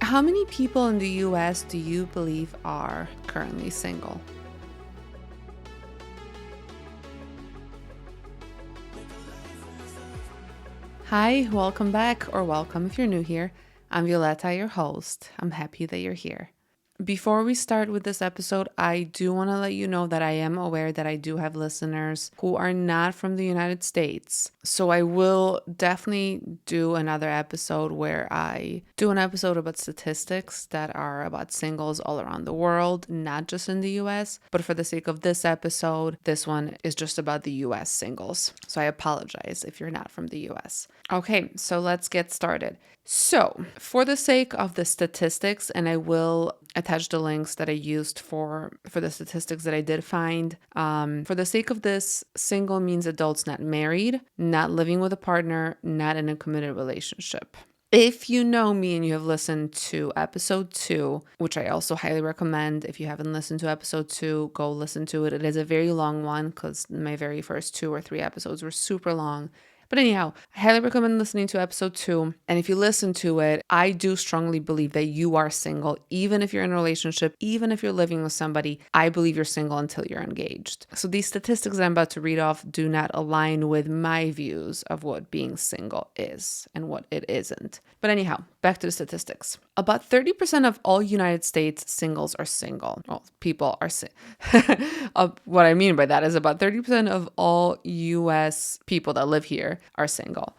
How many people in the US do you believe are currently single? Hi, welcome back, or welcome if you're new here. I'm Wioleta, your host. I'm happy that you're here. Before we start with this episode, I do want to let you know that I am aware that I do have listeners who are not from the United States. So I will definitely do another episode where I do an episode about statistics that are about singles all around the world, not just in the US. But for the sake of this episode, this one is just about the US singles. So I apologize if you're not from the US. Okay, so let's get started. So, for the sake of the statistics, and I will attach the links that I used for the statistics that I did find. For the sake of this, single means adults not married, not living with a partner, not in a committed relationship. If you know me and you have listened to episode 2, which I also highly recommend, if you haven't listened to episode 2, go listen to it. It is a very long one because my very first 2 or 3 episodes were super long. But anyhow, I highly recommend listening to episode 2. And if you listen to it, I do strongly believe that you are single, even if you're in a relationship, even if you're living with somebody. I believe you're single until you're engaged. So these statistics that I'm about to read off do not align with my views of what being single is and what it isn't. But anyhow, back to the statistics. About 30% of all United States singles are single. Well, people are what I mean by that is about 30% of all US people that live here are single,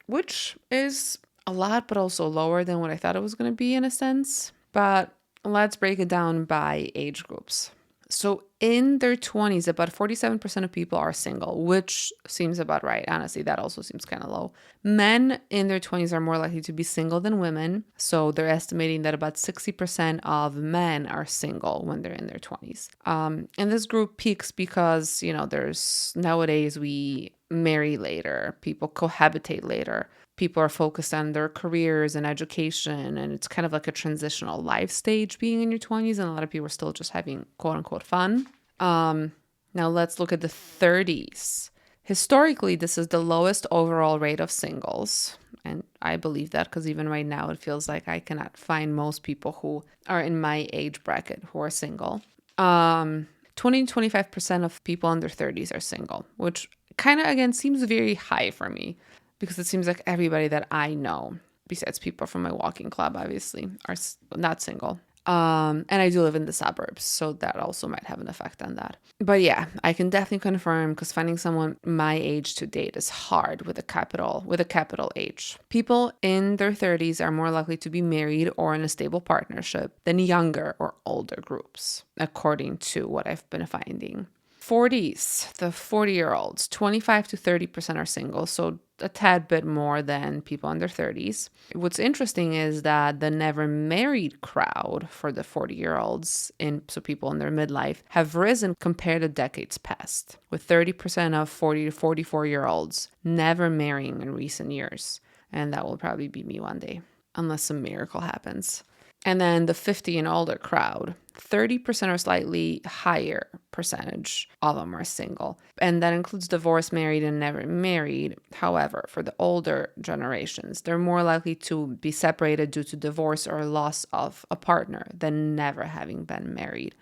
which is a lot, but also lower than what I thought it was going to be in a sense. But let's break it down by age groups. So in their 20s, about 47% of people are single, which seems about right. Honestly, that also seems kind of low. Men in their 20s are more likely to be single than women. So they're estimating that about 60% of men are single when they're in their 20s. And this group peaks because, there's nowadays we marry later, people cohabitate later. People are focused on their careers and education, and it's kind of like a transitional life stage being in your 20s, and a lot of people are still just having quote unquote fun. Now let's look at the 30s. Historically, this is the lowest overall rate of singles, and I believe that because even right now it feels like I cannot find most people who are in my age bracket who are single. 20 to 25% of people in their 30s are single, which kind of again seems very high for me. Because it seems like everybody that I know, besides people from my walking club, obviously, are not single. And I do live in the suburbs, so that also might have an effect on that. But yeah, I can definitely confirm because finding someone my age to date is hard with a capital H. People in their 30s are more likely to be married or in a stable partnership than younger or older groups, according to what I've been finding. 40s, the 40-year-olds, 25 to 30% are single, so a tad bit more than people in their 30s. What's interesting is that the never married crowd for the 40-year-olds, so people in their midlife, have risen compared to decades past, with 30% of 40 to 44-year-olds never marrying in recent years. And that will probably be me one day, unless some miracle happens. And then the 50 and older crowd, 30% or slightly higher percentage of them are single. And that includes divorced, married, and never married. However, for the older generations, they're more likely to be separated due to divorce or loss of a partner than never having been married.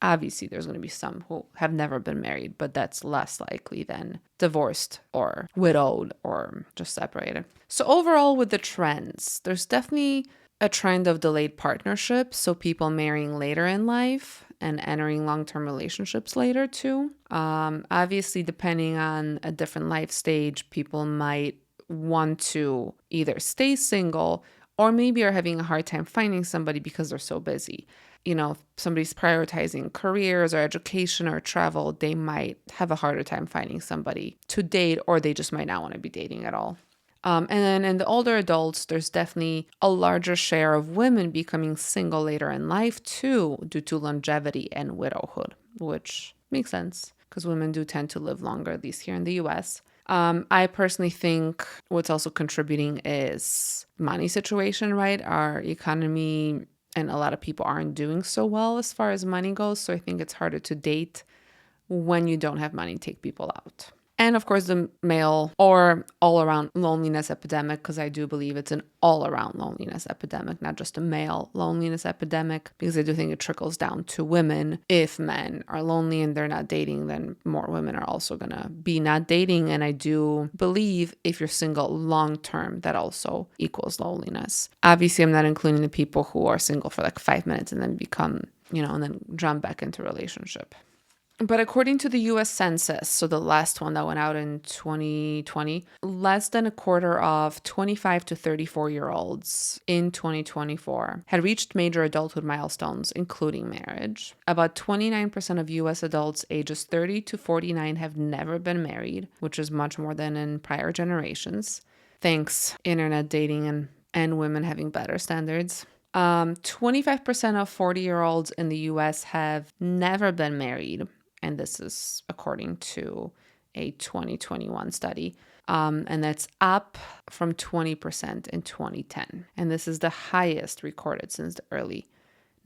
Obviously, there's going to be some who have never been married, but that's less likely than divorced or widowed or just separated. So overall, with the trends, there's definitely a trend of delayed partnerships, so people marrying later in life and entering long-term relationships later too. Obviously, depending on a different life stage, people might want to either stay single or maybe are having a hard time finding somebody because they're so busy. If somebody's prioritizing careers or education or travel, they might have a harder time finding somebody to date, or they just might not want to be dating at all. And then in the older adults, there's definitely a larger share of women becoming single later in life too, due to longevity and widowhood, which makes sense because women do tend to live longer, at least here in the US. I personally think what's also contributing is money situation, right? Our economy and a lot of people aren't doing so well as far as money goes. So I think it's harder to date when you don't have money to take people out. And of course, the male or all around loneliness epidemic, because I do believe it's an all around loneliness epidemic, not just a male loneliness epidemic, because I do think it trickles down to women. If men are lonely and they're not dating, then more women are also going to be not dating. And I do believe if you're single long term, that also equals loneliness. Obviously, I'm not including the people who are single for like 5 minutes and then become, and then jump back into a relationship. But according to the US Census, so the last one that went out in 2020, less than a quarter of 25 to 34-year-olds in 2024 had reached major adulthood milestones, including marriage. About 29% of US adults ages 30 to 49 have never been married, which is much more than in prior generations. Thanks, internet dating and women having better standards. 25% of 40-year-olds in the US have never been married. And this is according to a 2021 study. And that's up from 20% in 2010. And this is the highest recorded since the early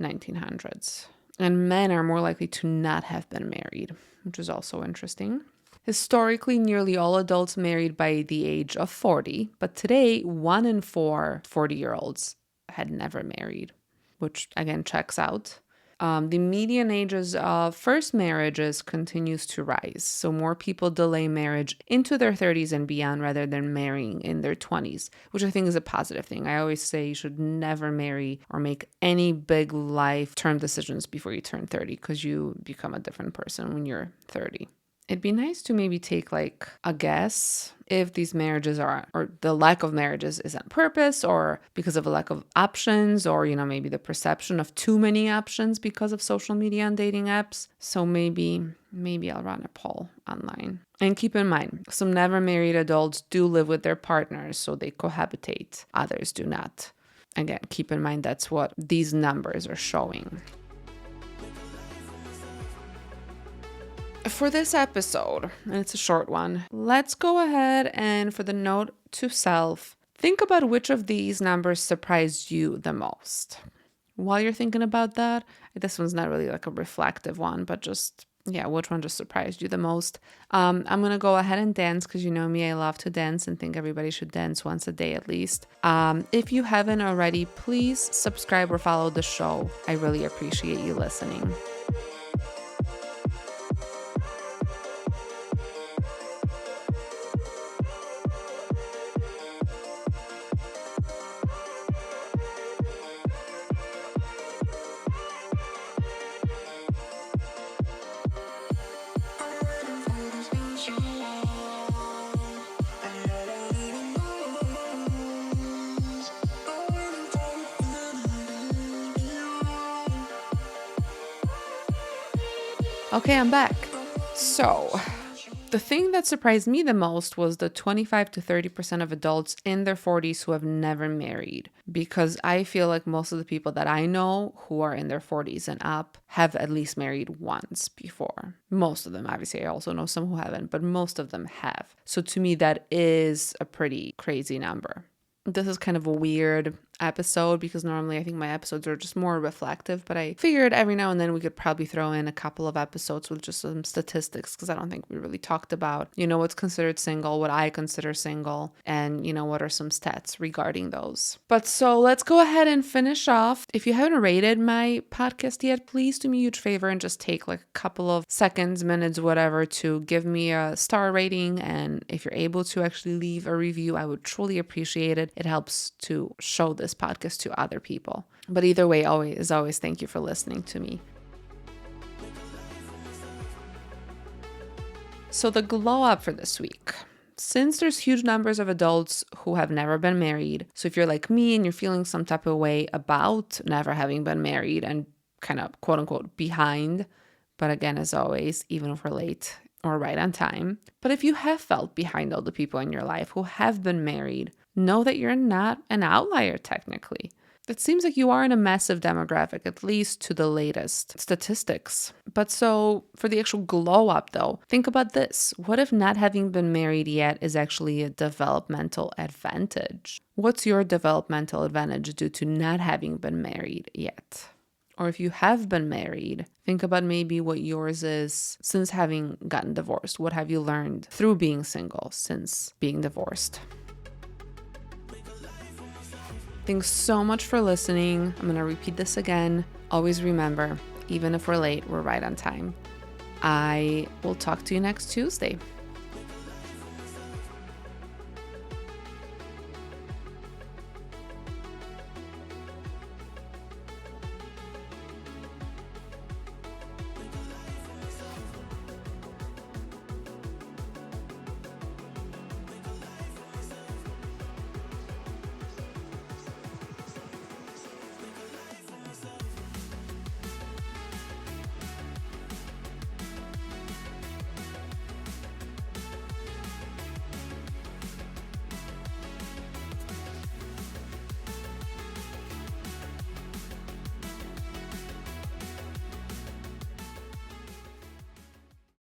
1900s. And men are more likely to not have been married, which is also interesting. Historically, nearly all adults married by the age of 40, but today, 1 in 4 40-year-olds had never married, which again checks out. The median ages of first marriages continues to rise. So more people delay marriage into their 30s and beyond rather than marrying in their 20s, which I think is a positive thing. I always say you should never marry or make any big life term decisions before you turn 30 because you become a different person when you're 30. It'd be nice to maybe take like a guess if these marriages are, or the lack of marriages is on purpose or because of a lack of options or, maybe the perception of too many options because of social media and dating apps. So maybe I'll run a poll online. And keep in mind, some never married adults do live with their partners, so they cohabitate. Others do not. Again, keep in mind that's what these numbers are showing. For this episode, and it's a short one, let's go ahead and for the note to self, think about which of these numbers surprised you the most. While you're thinking about that, this one's not really like a reflective one, but just, which one just surprised you the most? I'm going to go ahead and dance because you know me, I love to dance and think everybody should dance once a day at least. If you haven't already, please subscribe or follow the show. I really appreciate you listening. Okay, I'm back. So, the thing that surprised me the most was the 25 to 30% of adults in their 40s who have never married. Because I feel like most of the people that I know who are in their 40s and up have at least married once before. Most of them, obviously, I also know some who haven't, but most of them have. So to me, that is a pretty crazy number. This is kind of a weird episode because normally I think my episodes are just more reflective, but I figured every now and then we could probably throw in a couple of episodes with just some statistics because I don't think we really talked about, what's considered single, what I consider single, and, what are some stats regarding those. But so let's go ahead and finish off. If you haven't rated my podcast yet, please do me a huge favor and just take like a couple of seconds, minutes, whatever to give me a star rating. And if you're able to actually leave a review, I would truly appreciate it. It helps to show this podcast to other people. But either way, always, thank you for listening to me. So the glow up for this week. Since there's huge numbers of adults who have never been married, so if you're like me and you're feeling some type of way about never having been married and kind of quote unquote behind, but again, as always, even if we're late or right on time, but if you have felt behind all the people in your life who have been married, know that you're not an outlier technically. It seems like you are in a massive demographic, at least to the latest statistics. But so for the actual glow up though, think about this. What if not having been married yet is actually a developmental advantage? What's your developmental advantage due to not having been married yet? Or if you have been married, think about maybe what yours is since having gotten divorced. What have you learned through being single since being divorced? Thanks so much for listening. I'm going to repeat this again. Always remember, even if we're late, we're right on time. I will talk to you next Tuesday.